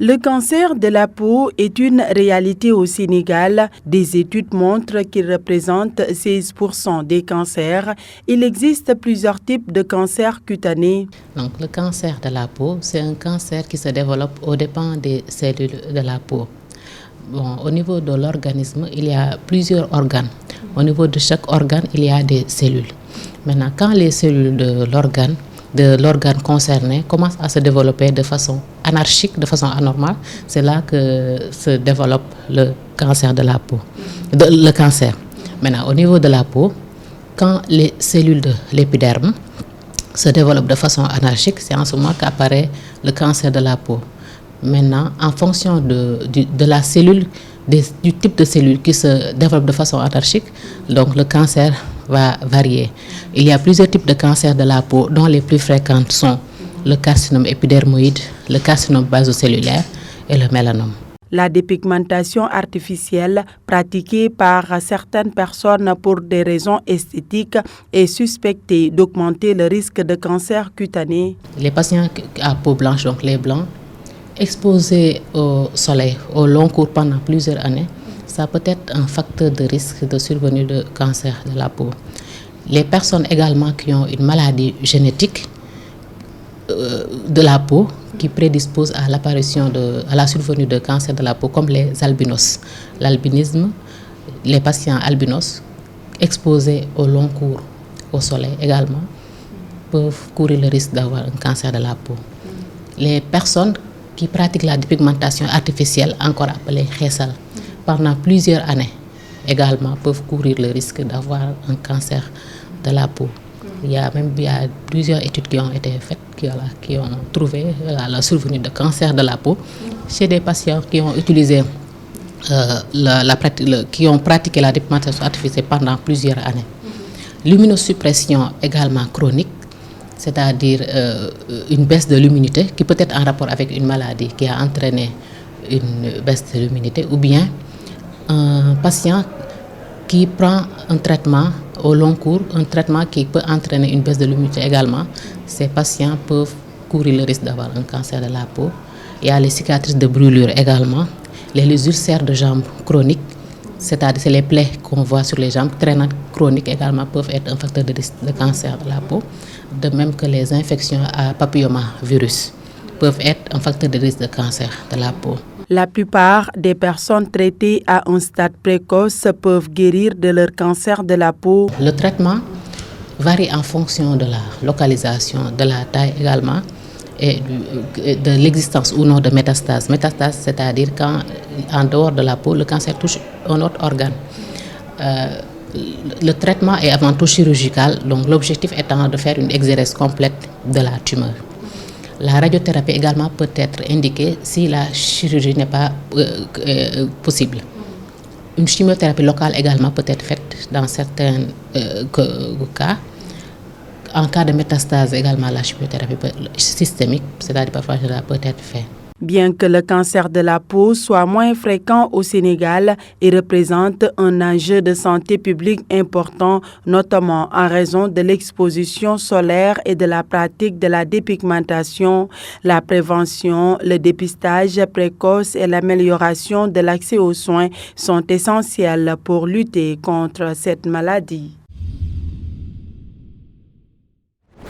Le cancer de la peau est une réalité au Sénégal. Des études montrent qu'il représente 16% des cancers. Il existe plusieurs types de cancers cutanés. Donc, le cancer de la peau, c'est un cancer qui se développe aux dépens des cellules de la peau. Bon, au niveau de l'organisme, il y a plusieurs organes. Au niveau de chaque organe, il y a des cellules. Maintenant, quand les cellules de l'organe concerné commencent à se développer de façon anarchique, de façon anormale, c'est là que se développe le cancer de la peau. Le cancer. Maintenant, au niveau de la peau, quand les cellules de l'épiderme se développent de façon anarchique, c'est en ce moment qu'apparaît le cancer de la peau. Maintenant, en fonction de la cellule, du type de cellule qui se développe de façon anarchique, donc le cancer va varier. Il y a plusieurs types de cancers de la peau, dont les plus fréquents sont le carcinome épidermoïde, le carcinome basocellulaire et le mélanome. La dépigmentation artificielle pratiquée par certaines personnes pour des raisons esthétiques est suspectée d'augmenter le risque de cancer cutané. Les patients à peau blanche, donc les blancs, exposés au soleil au long cours pendant plusieurs années, ça peut être un facteur de risque de survenue de cancer de la peau. Les personnes également qui ont une maladie génétique de la peau qui prédispose à à la survenue de cancer de la peau, comme les albinos. L'albinisme, les patients albinos exposés au long cours au soleil également peuvent courir le risque d'avoir un cancer de la peau. Les personnes qui pratiquent la dépigmentation artificielle, encore appelée xeesal, pendant plusieurs années également peuvent courir le risque d'avoir un cancer de la peau. Il y a plusieurs études qui ont été faites qui ont trouvé la survenue de cancer de la peau chez des patients qui ont utilisé qui ont pratiqué la dépigmentation artificielle pendant plusieurs années. L'immunosuppression également chronique, c'est-à-dire une baisse de l'immunité qui peut être en rapport avec une maladie qui a entraîné une baisse de l'immunité, ou bien un patient qui prend un traitement au long cours, un traitement qui peut entraîner une baisse de l'immunité également. Ces patients peuvent courir le risque d'avoir un cancer de la peau. Il y a les cicatrices de brûlure également, les ulcères de jambes chroniques, c'est-à-dire c'est les plaies qu'on voit sur les jambes traînantes chroniques également peuvent être un facteur de risque de cancer de la peau, de même que les infections à papillomavirus peuvent être un facteur de risque de cancer de la peau. La plupart des personnes traitées à un stade précoce peuvent guérir de leur cancer de la peau. Le traitement varie en fonction de la localisation, de la taille également et de l'existence ou non de métastases. Métastases, c'est-à-dire quand en dehors de la peau, le cancer touche un autre organe. Le traitement est avant tout chirurgical, donc l'objectif étant de faire une exérèse complète de la tumeur. La radiothérapie également peut être indiquée si la chirurgie n'est pas possible. Une chimiothérapie locale également peut être faite dans certains cas. En cas de métastase également, la chimiothérapie systémique, c'est-à-dire parfois peut être faite. Bien que le cancer de la peau soit moins fréquent au Sénégal, il représente un enjeu de santé publique important, notamment en raison de l'exposition solaire et de la pratique de la dépigmentation. La prévention, le dépistage précoce et l'amélioration de l'accès aux soins sont essentiels pour lutter contre cette maladie.